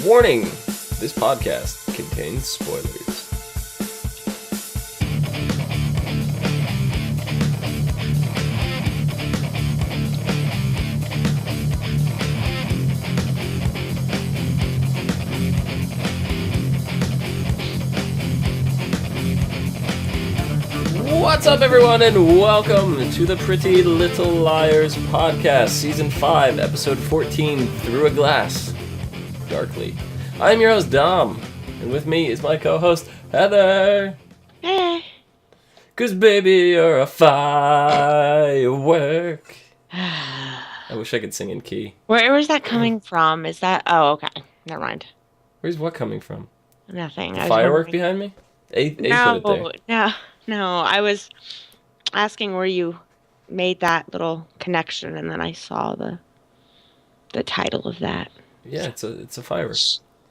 Warning! This podcast contains spoilers. What's up, everyone, and welcome to the Pretty Little Liars podcast, Season 5, Episode 14, Through a Glass, Darkly. I'm your host, Dom, and with me is my co-host, Heather. Hey. 'Cause baby, you're a firework. I wish I could sing in key. Where's that coming from? Is that... Oh, okay. Never mind. Where's what coming from? Nothing. The firework behind me? A put it there. No. I was asking where you made that little connection, and then I saw the title of that. Yeah, it's a firework.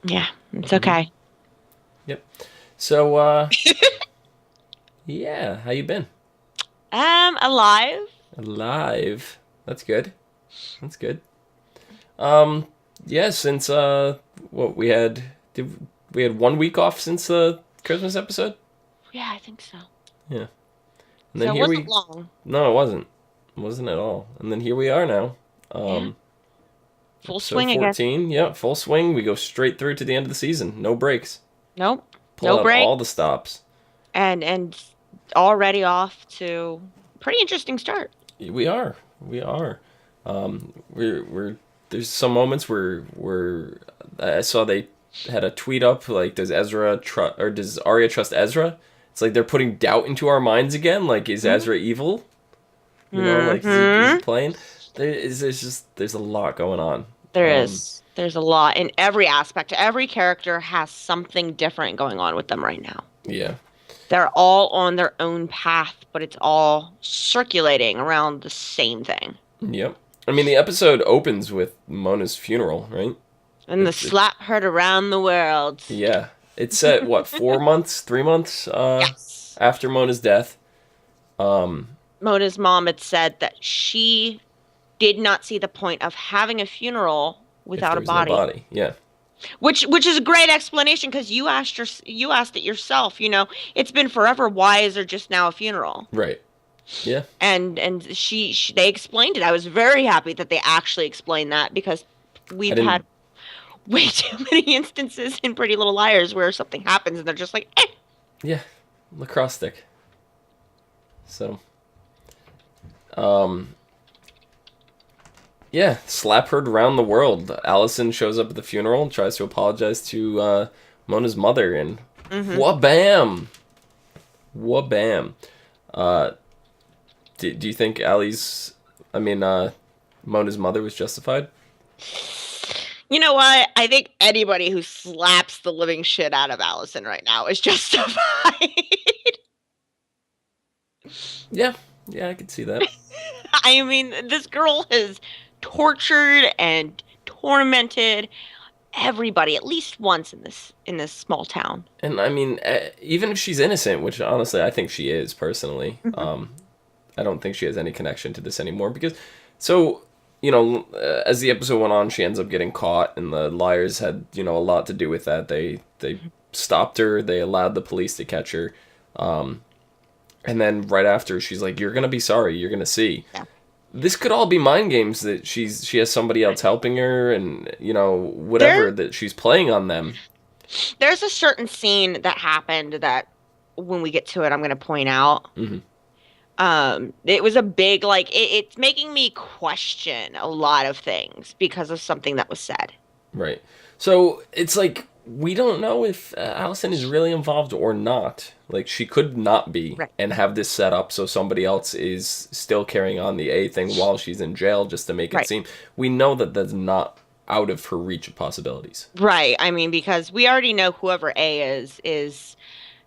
Yeah, it's okay. Yep. So, yeah, how you been? Alive. Alive. That's good. Yeah, since, we had 1 week off since the Christmas episode? Yeah, I think so. Yeah. And then so it wasn't long. No, it wasn't. It wasn't at all. And then here we are now. Full swing again. 14, yeah, full swing. We go straight through to the end of the season. No breaks. Nope. Pull no break. All the stops. And already off to a pretty interesting start. We are. We're there's some moments where I saw they had a tweet up like, does Arya trust Ezra? It's like they're putting doubt into our minds again. Like, is Ezra evil? You know, like is he playing? There's a lot going on. There's a lot in every aspect. Every character has something different going on with them right now. Yeah. They're all on their own path, but it's all circulating around the same thing. Yep. I mean, the episode opens with Mona's funeral, right? And the slap heard around the world. Yeah. It's at, 3 months yes. after Mona's death. Mona's mom had said that she did not see the point of having a funeral without a body. No body. Yeah. Which is a great explanation, because you asked it yourself. You know, it's been forever. Why is there just now a funeral? Right. Yeah. And they explained it. I was very happy that they actually explained that, because we've had way too many instances in Pretty Little Liars where something happens and they're just like, eh. Yeah. Lacrosse stick. So. Yeah, slap heard around the world. Allison shows up at the funeral and tries to apologize to Mona's mother, and wha-bam! Wha-bam. Do you think Mona's mother was justified? You know what? I think anybody who slaps the living shit out of Allison right now is justified. Yeah, I could see that. I mean, this girl has tortured and tormented everybody at least once in this small town. And I mean, even if she's innocent, which honestly I think she is personally, I don't think she has any connection to this anymore, because as the episode went on, she ends up getting caught, and the liars had a lot to do with that. They stopped her, they allowed the police to catch her, and then right after she's like, "You're gonna be sorry, you're gonna see." Yeah. This could all be mind games, that she has somebody else helping her, and whatever that she's playing on them. There's a certain scene that happened that, when we get to it, I'm going to point out. It was a big, it's making me question a lot of things because of something that was said. Right. So it's like, we don't know if Allison is really involved or not. Like, she could not be, right, and have this set up so somebody else is still carrying on the A thing while she's in jail, just to make it seem. We know that that's not out of her reach of possibilities. Right. I mean, because we already know whoever A is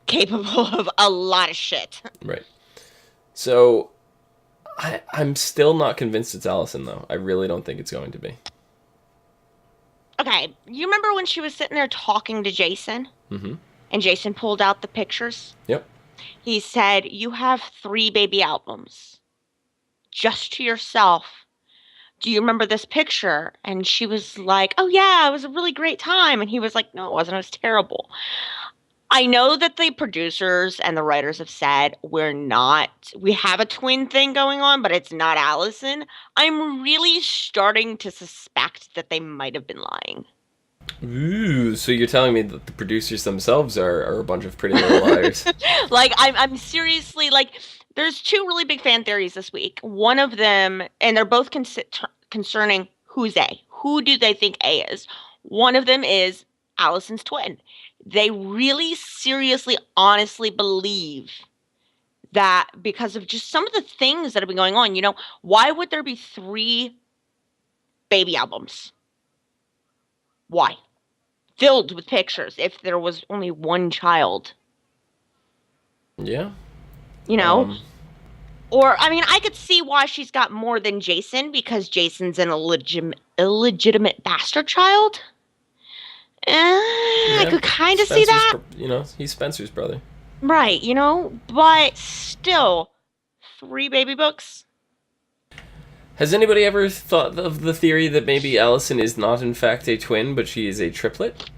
capable of a lot of shit. Right. So, I'm still not convinced it's Allison, though. I really don't think it's going to be. Okay, you remember when she was sitting there talking to Jason? Mm-hmm. And Jason pulled out the pictures? Yep. He said, "You have 3 baby albums just to yourself, do you remember this picture? And she was like, oh yeah, it was a really great time. And he was like, no, it wasn't. It was terrible. I know that the producers and the writers have said we have a twin thing going on, but it's not Allison. I'm really starting to suspect that they might have been lying. Ooh, so you're telling me that the producers themselves are a bunch of pretty little liars. Like, I'm seriously, like, there's two really big fan theories this week. One of them, and they're both concerning who's A. Who do they think A is? One of them is Allison's twin. They really seriously, honestly believe that because of just some of the things that have been going on, why would there be 3 baby albums? Why? Filled with pictures if there was only one child. Yeah. Or, I mean, I could see why she's got more than Jason, because Jason's an illegitimate bastard child. I could kind of see that. He's Spencer's brother. Right, but still, 3 baby books. Has anybody ever thought of the theory that maybe Allison is not in fact a twin, but she is a triplet?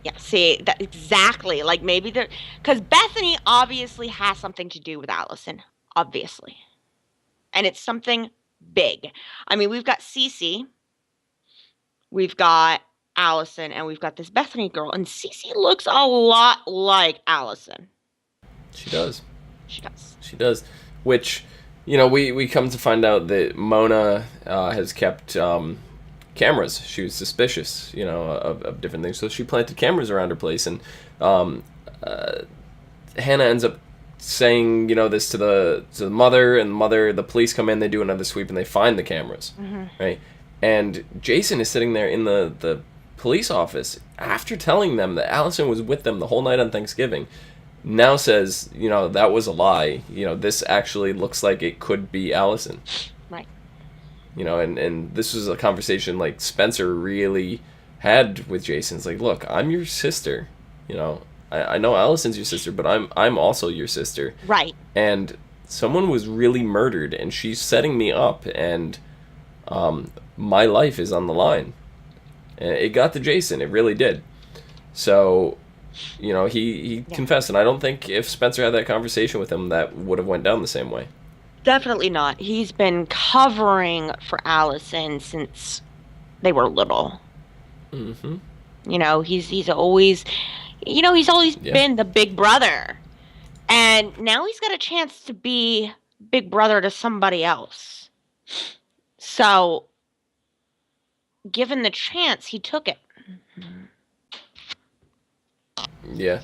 Yeah, see, that exactly. Like, maybe because Bethany obviously has something to do with Allison. Obviously. And it's something big. I mean, we've got Cece, we've got Allison, and we've got this Bethany girl, and Cece looks a lot like Allison. She does. She does. Which, we come to find out that Mona has kept cameras. She was suspicious, of different things. So she planted cameras around her place, and Hannah ends up saying, this to the mother, and the police come in, they do another sweep, and they find the cameras, right? And Jason is sitting there in the police office after telling them that Allison was with them the whole night on Thanksgiving. Now says, that was a lie. This actually looks like it could be Allison. Right. And this was a conversation like Spencer really had with Jason. It's like, look, I'm your sister. I know Allison's your sister, but I'm also your sister. Right. And someone was really murdered, and she's setting me up, and my life is on the line. And it got to Jason. It really did. So, he confessed, and I don't think if Spencer had that conversation with him, that would have went down the same way. Definitely not. He's been covering for Allison since they were little. Mm-hmm. He's always... he's always been the big brother. And now he's got a chance to be big brother to somebody else. So, given the chance, he took it. Yeah.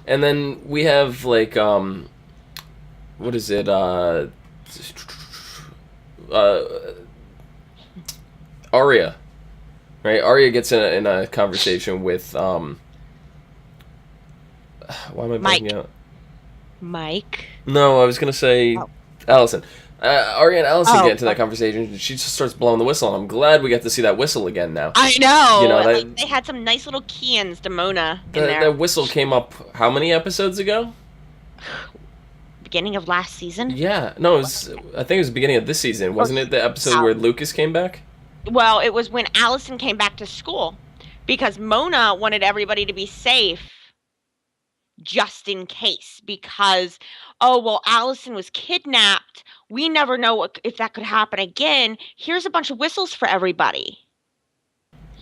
And then we have, like, what is it? Arya. Right? Arya gets in a conversation with, why am I blanking out? Mike? No, I was going to say Allison. Arya and Allison get into that conversation. She just starts blowing the whistle, and I'm glad we get to see that whistle again now. I know! They had some nice little key-ins to Mona in there. That whistle came up how many episodes ago? Beginning of last season? Yeah. No, I think it was the beginning of this season. Wasn't it the episode where Lucas came back? Well, it was when Allison came back to school. Because Mona wanted everybody to be safe just in case. Because, Allison was kidnapped. We never know if that could happen again. Here's a bunch of whistles for everybody.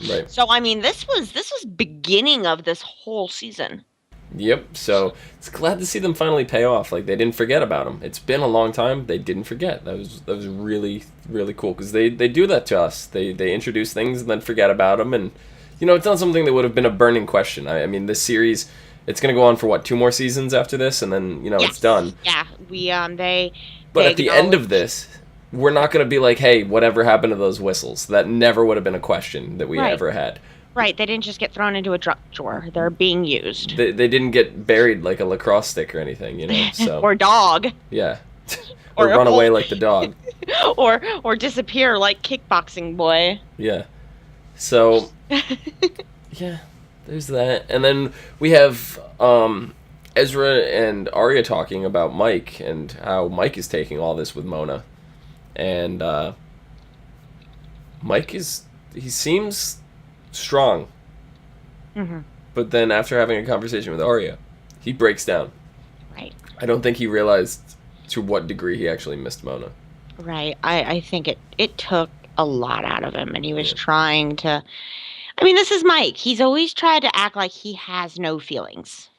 Right. So, I mean, this was beginning of this whole season. Yep. So it's glad to see them finally pay off. Like, they didn't forget about him. It's been a long time. They didn't forget. That was really, really cool, because they do that to us. They introduce things and then forget about them, and it's not something that would have been a burning question. I mean, this series, it's going to go on for 2 more seasons after this, and then it's done. Yeah. But at the end of this, we're not going to be like, hey, whatever happened to those whistles? That never would have been a question that we ever had. Right, they didn't just get thrown into a drug drawer. They're being used. They didn't get buried like a lacrosse stick or anything, So. Or dog. Yeah. or run away like the dog. or disappear like Kickboxing Boy. Yeah. So, yeah, there's that. And then we have Ezra and Arya talking about Mike and how Mike is taking all this with Mona. And Mike he seems strong. Mm-hmm. But then after having a conversation with Arya, he breaks down. Right. I don't think he realized to what degree he actually missed Mona. Right. I think it took a lot out of him, and he was Yeah. trying to. I mean, this is Mike. He's always tried to act like he has no feelings.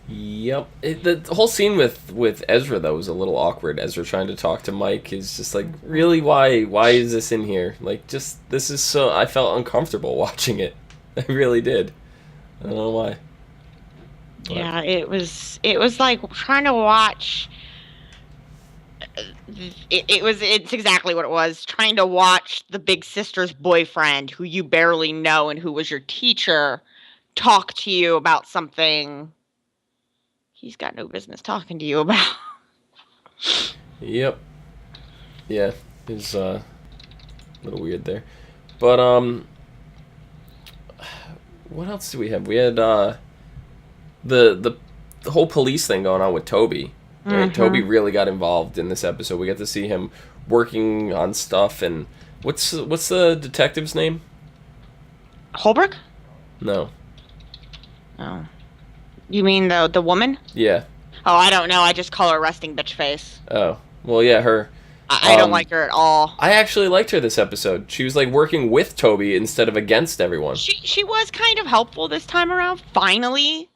Yep. The whole scene with Ezra, though, was a little awkward. Ezra trying to talk to Mike is just like, really, why? Why is this in here? Like, just, this is so... I felt uncomfortable watching it. I really did. I don't know why. But. Yeah, it was like trying to watch... It's exactly what it was. Trying to watch the big sister's boyfriend, who you barely know and who was your teacher, talk to you about something he's got no business talking to you about. Yep. Yeah, it's a little weird there. But, what else do we have? We had, the whole police thing going on with Toby. Right? Mm-hmm. Toby really got involved in this episode. We get to see him working on stuff, and what's the detective's name? Holbrook? No. Oh. You mean the woman? Yeah. Oh, I don't know. I just call her resting bitch face. Oh. Well, yeah, her. I don't like her at all. I actually liked her this episode. She was like working with Toby instead of against everyone. She was kind of helpful this time around, finally.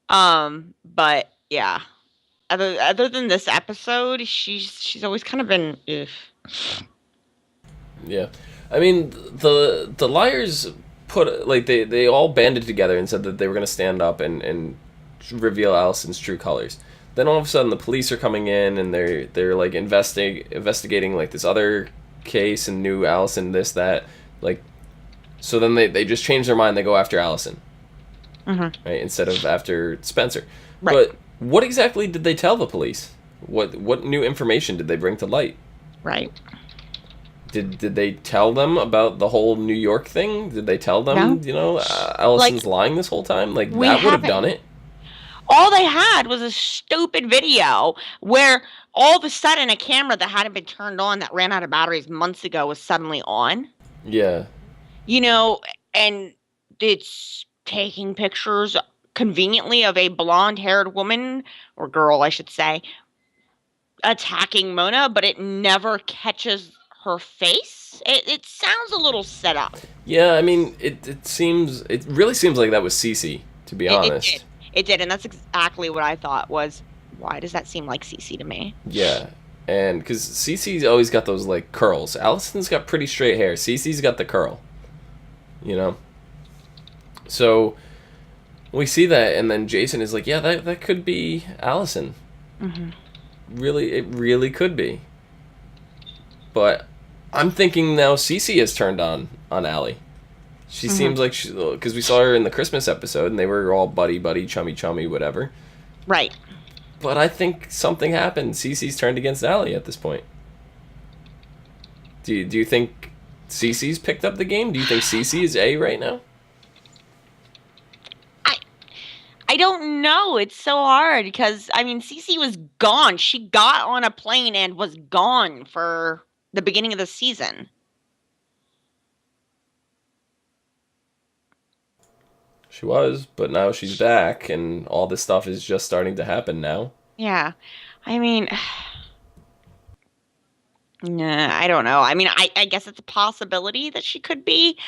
But yeah. Other than this episode, she's always kind of been ugh. Yeah. I mean, the liars put, like, they all banded together and said that they were going to stand up and reveal Allison's true colors. Then all of a sudden the police are coming in and they're like investigating like this other case and knew Allison this, that, like, so then they just change their mind, they go after Allison. Mm-hmm. Right, instead of after Spencer. Right. But what exactly did they tell the police? What new information did they bring to light? Right. Did they tell them about the whole New York thing? Did they tell them, No. Allison's lying this whole time? Like, that would have done it. All they had was a stupid video where all of a sudden a camera that hadn't been turned on, that ran out of batteries months ago, was suddenly on. Yeah. And it's taking pictures conveniently of a blonde-haired woman, or girl, I should say, attacking Mona, but it never catches her face. It sounds a little set up. Yeah, I mean, it really seems like that was Cece, to be honest. It did, and that's exactly what I thought was, why does that seem like Cece to me? Yeah, and because Cece's always got those, like, curls. Allison's got pretty straight hair. Cece's got the curl. So we see that, and then Jason is like, yeah, that could be Allison. Mm-hmm. It really could be. But I'm thinking now Cece has turned on Allie. She seems like because we saw her in the Christmas episode, and they were all buddy, chummy, whatever. Right. But I think something happened. Cece's turned against Allie at this point. Do you think Cece's picked up the game? Do you think Cece is A right now? I don't know. It's so hard because, I mean, Cece was gone. She got on a plane and was gone for the beginning of the season. She was, but now she's back, and all this stuff is just starting to happen now. Yeah. I mean, nah, I don't know. I mean, I guess it's a possibility that she could be.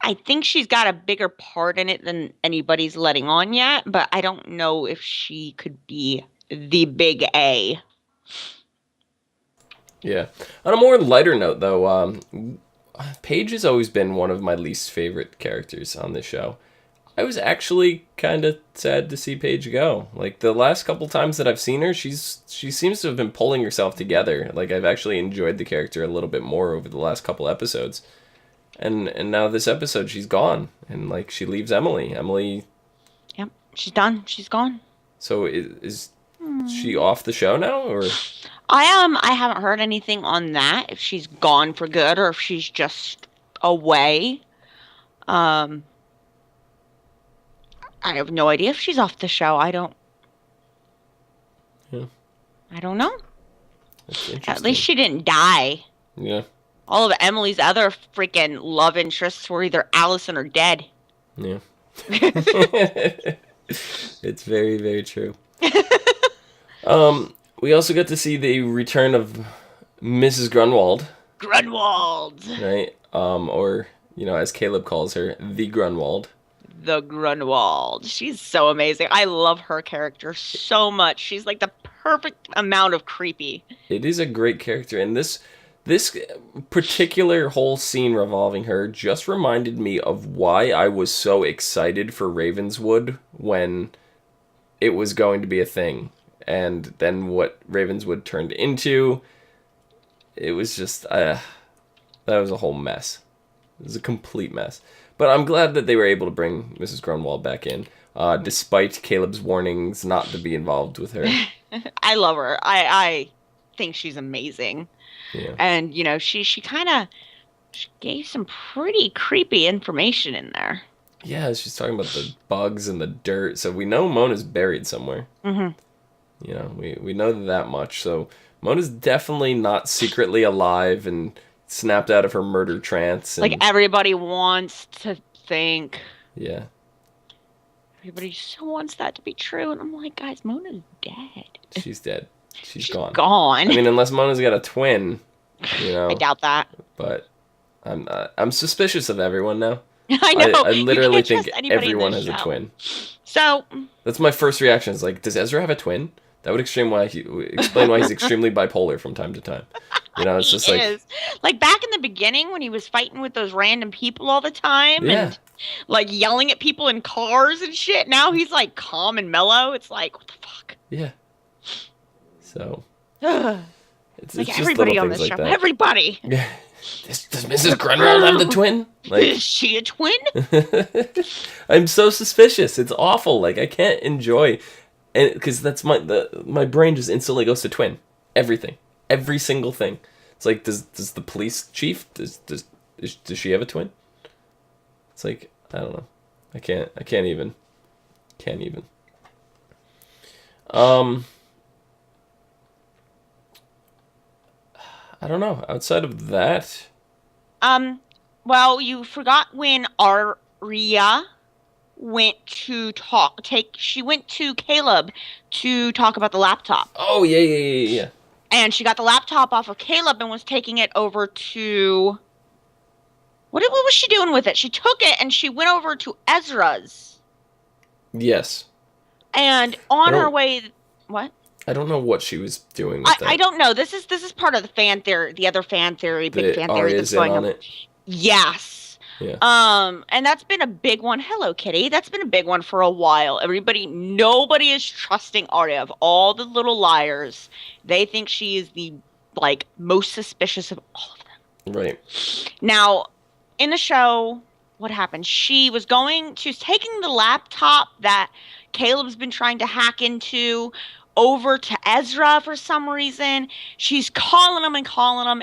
I think she's got a bigger part in it than anybody's letting on yet, but I don't know if she could be the big A. Yeah. On a more lighter note, though, Paige has always been one of my least favorite characters on this show. I was actually kind of sad to see Paige go. Like, the last couple times that I've seen her, she seems to have been pulling herself together. Like, I've actually enjoyed the character a little bit more over the last couple episodes. And now this episode, she's gone. And, like, she leaves Emily. Yep, she's done. She's gone. So is she off the show now, or? I haven't heard anything on that, if she's gone for good or if she's just away. I have no idea if she's off the show. I don't know. That's At least interesting. she didn't die. Yeah. All of Emily's other freaking love interests were either Allison or dead. Yeah. It's very, very true. We also got to see the return of Mrs. Grunwald. Grunwald. Right? Or, as Caleb calls her, the Grunwald. The Grunwald. She's so amazing. I love her character so much. She's like the perfect amount of creepy. It is a great character, and this particular whole scene revolving her just reminded me of why I was so excited for Ravenswood when it was going to be a thing, and then what Ravenswood turned into. It was just that was a whole mess. It was a complete mess. But I'm glad that they were able to bring Mrs. Grunwald back in, despite Caleb's warnings not to be involved with her. I love her. I think she's amazing. Yeah. And, she kind of gave some pretty creepy information in there. Yeah, she's talking about the bugs and the dirt. So we know Mona's buried somewhere. Mm-hmm. We know that much. So Mona's definitely not secretly alive and snapped out of her murder trance. And, like everybody wants to think. Yeah. Everybody just wants that to be true. And I'm like, guys, Mona's dead. She's dead. She's gone. Gone. I mean, unless Mona's got a twin, I doubt that. But I'm suspicious of everyone now. I know. I literally think everyone has a twin. So that's my first reaction. Is like, does Ezra have a twin? That would explain why he's extremely bipolar from time to time. It's just like back in the beginning when he was fighting with those random people all the time and like yelling at people in cars and shit. Now he's like calm and mellow. It's like, what the fuck? Yeah. So it's like everybody on this show. Like everybody. Yeah. Does Mrs. Grunwald have the twin? Like, is she a twin? I'm so suspicious. It's awful. Like I can't enjoy, and because that's my brain just instantly goes to twin. Everything, every single thing. It's like does the police chief does she have a twin? It's like I don't know. I can't even. I don't know. Outside of that, well, you forgot when Arya went to she went to Caleb to talk about the laptop. Oh, yeah. And she got the laptop off of Caleb and was taking it over to what was she doing with it? She took it and she went over to Ezra's. Yes. And on her way, what? I don't know what she was doing with that. I don't know. This is part of the fan theory, the other fan theory, big fan theory that's going on. It. Yes. Yeah. And that's been a big one. Hello, Kitty. That's been a big one for a while. Nobody is trusting Arya. Of all the little liars, they think she is the most suspicious of all of them. Right. Now, in the show, what happened? She was taking the laptop that Caleb's been trying to hack into over to Ezra for some reason. She's calling him,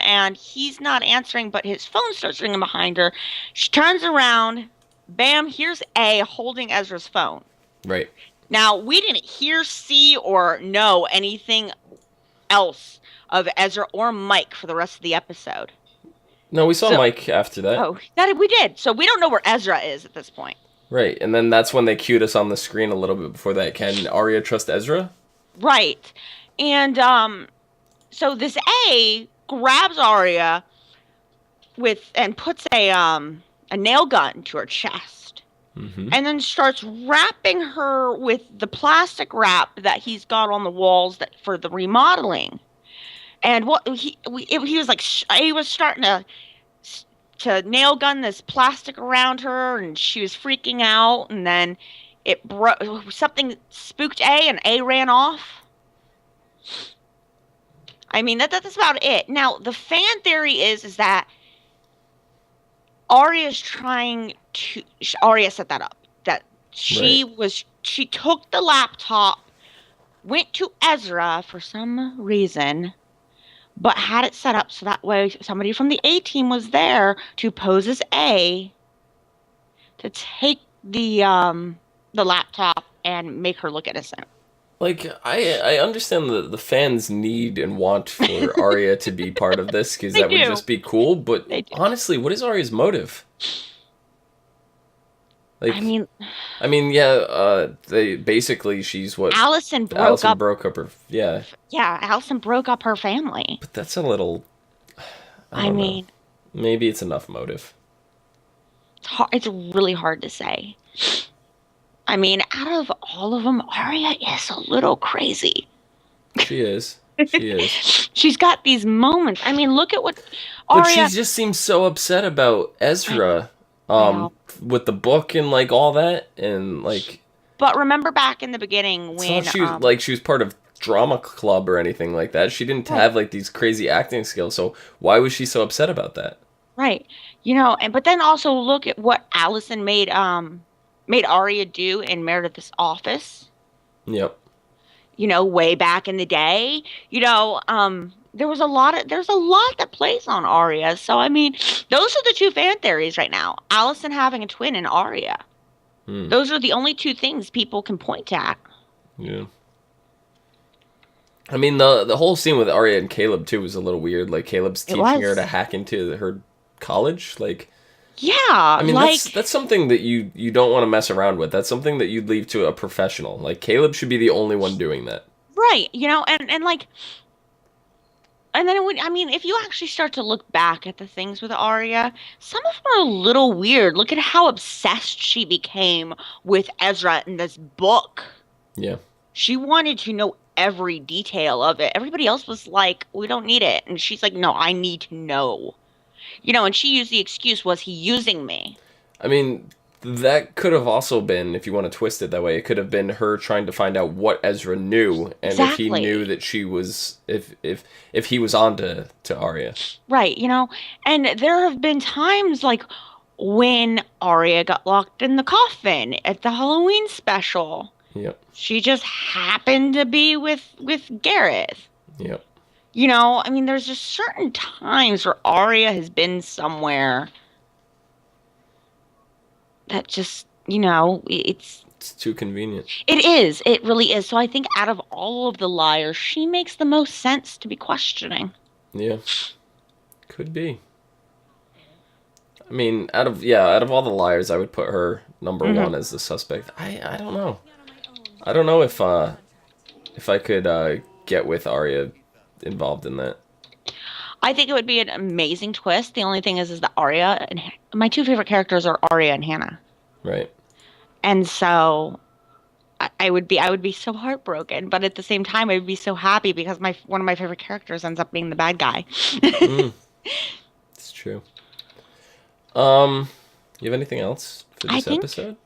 and he's not answering, but his phone starts ringing behind her. She turns around, bam, here's A holding Ezra's phone. Right. Now, we didn't hear, see, or know anything else of Ezra or Mike for the rest of the episode. No, we saw Mike after that. Oh, we did. So we don't know where Ezra is at this point. Right, and then that's when they cued us on the screen a little bit before that. Can Arya trust Ezra? Right. And so this A grabs Arya and puts a nail gun to her chest. Mm-hmm. And then starts wrapping her with the plastic wrap that he's got on the walls for the remodeling. And what he was like, he was starting to nail gun this plastic around her, and she was freaking out, and then it broke. Something spooked A, and A ran off. I mean, that's about it. Now, the fan theory is that Arya set that up. That she took the laptop, went to Ezra for some reason, but had it set up so that way somebody from the A-team was there to pose as A to take the laptop and make her look innocent. Like, I understand the fans need and want for Arya to be part of this, because They that would do. just be cool, but They do. honestly, what is Arya's motive? Like, I mean, they basically, she's what Allison broke Allison up. broke up her, yeah, Yeah, Allison broke up her family. but that's a little, I I don't know. mean, Maybe it's enough motive. it's really hard to say. I mean, out of all of them, Arya is a little crazy. She is. She is. She's got these moments. I mean, look at what But she Arya. just seems so upset about Ezra, I know. with the book and like all that, and like But remember back in the beginning it's when not she was part of drama club or anything like that. She didn't have like these crazy acting skills. So why was she so upset about that? right, you know, and but then also look at what Allison made Arya do in Meredith's office. Yep. You know, way back in the day. You know, there's a lot that plays on Arya. So I mean, those are the two fan theories right now. Allison having a twin and Arya. Those are the only two things people can point at. Yeah. I mean, the whole scene with Arya and Caleb too was a little weird. Like Caleb's teaching her to hack into her college. Like, yeah, I mean, like that's something that you don't want to mess around with. That's something that you'd leave to a professional. Like Caleb should be the only one doing that. right, you know, and like, and then I mean, if you actually start to look back at the things with Arya, some of them are a little weird. Look at how obsessed she became with Ezra in this book. Yeah. She wanted to know every detail of it. Everybody else was like, we don't need it. And she's like, no, I need to know. You know, and she used the excuse, was he using me? I mean, that could have also been, if you want to twist it that way, it could have been her trying to find out what Ezra knew, and if he knew that she was, if he was on to Arya. Right, you know, and there have been times like when Arya got locked in the coffin at the Halloween special. Yep. She just happened to be with Gareth. Yep. You know, I mean, there's just certain times where Arya has been somewhere that just, you know, it's too convenient. It is. It really is. So I think out of all of the liars, she makes the most sense to be questioning. Yeah. Could be. I mean, out of all the liars, I would put her number one as the suspect. I don't know. I don't know if I could get with Arya involved in that. I think it would be an amazing twist. The only thing is that Arya and my two favorite characters are Arya and Hannah. Right. And so I would be so heartbroken, but at the same time I would be so happy because one of my favorite characters ends up being the bad guy. It's true. You have anything else for this episode?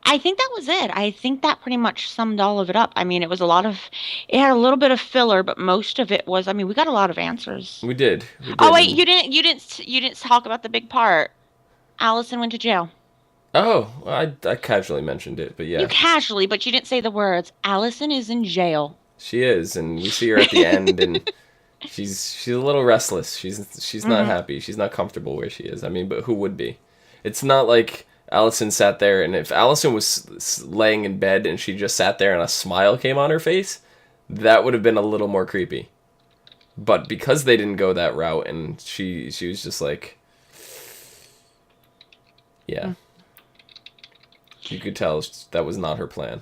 I think that was it. I think that pretty much summed all of it up. I mean, it had a little bit of filler, but most of it was, I mean, we got a lot of answers. We did. Oh, wait, you didn't talk about the big part. Allison went to jail. Oh, I casually mentioned it, but yeah. You casually, but you didn't say the words. Allison is in jail. She is, and we see her at the end, and she's a little restless. She's not happy. She's not comfortable where she is. I mean, but who would be? It's not like Allison sat there, and if Allison was laying in bed and she just sat there and a smile came on her face, that would have been a little more creepy. But because they didn't go that route, and she was just like, yeah. You could tell that was not her plan.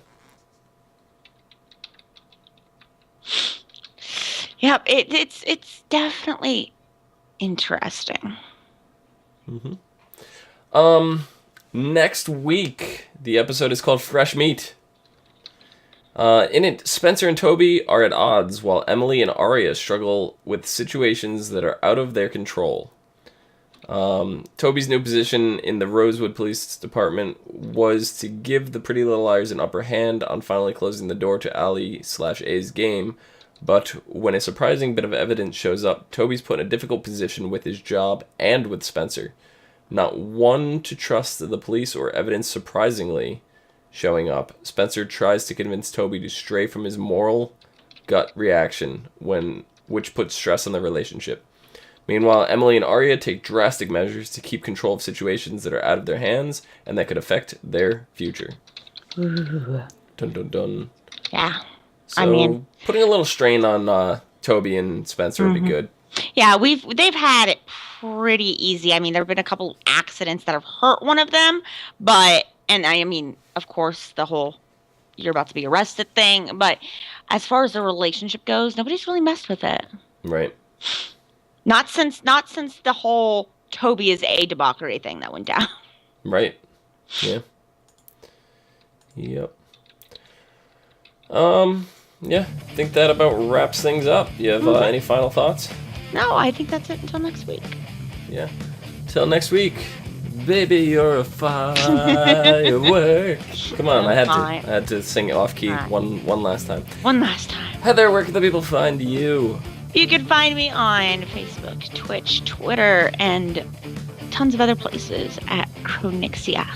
Yep, it's definitely interesting. Next week, the episode is called Fresh Meat. In it, Spencer and Toby are at odds, while Emily and Arya struggle with situations that are out of their control. Toby's new position in the Rosewood Police Department was to give the Pretty Little Liars an upper hand on finally closing the door to Ali/A's game, but when a surprising bit of evidence shows up, Toby's put in a difficult position with his job and with Spencer. Not one to trust the police or evidence surprisingly showing up. Spencer tries to convince Toby to stray from his moral gut reaction, which puts stress on the relationship. Meanwhile, Emily and Arya take drastic measures to keep control of situations that are out of their hands and that could affect their future. Ooh. Dun dun dun. Yeah. So I mean, putting a little strain on Toby and Spencer would be good. yeah, they've had it pretty easy. I mean, there have been a couple accidents that have hurt one of them, and I mean, of course, the whole you're about to be arrested thing, but as far as the relationship goes, nobody's really messed with it. Right. Not since the whole Toby is a debauchery thing that went down. Right. Yeah. Yep. Yeah, I think that about wraps things up. You have any final thoughts? No, I think that's it until next week. Yeah. Till next week. Baby, you're a firework. Come on, I had to sing it off key one last time. One last time. Heather, where can the people find you? You can find me on Facebook, Twitch, Twitter, and tons of other places at Chronixia.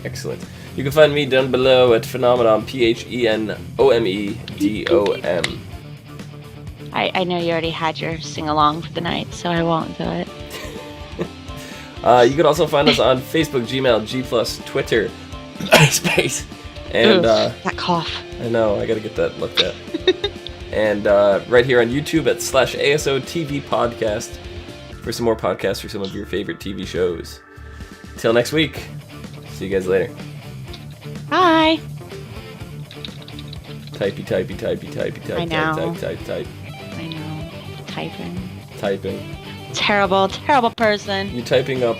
Excellent. You can find me down below at Phenomenon, Phenomedom. I know you already had your sing-along for the night, so I won't do it. You can also find us on Facebook, Gmail, G+, Twitter, Space, and that cough. I know, I gotta get that looked at. And right here on YouTube at /ASOTV podcast for some more podcasts for some of your favorite TV shows. Till next week. See you guys later. Bye. Typey. I know. Type. I know. Typing. Terrible person. You typing up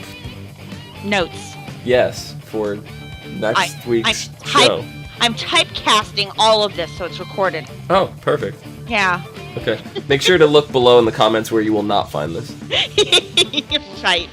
Notes. yes for next week's show. I'm typecasting all of this so it's recorded. Oh, perfect. Yeah. Okay. Make sure to look below in the comments where you will not find this. Right.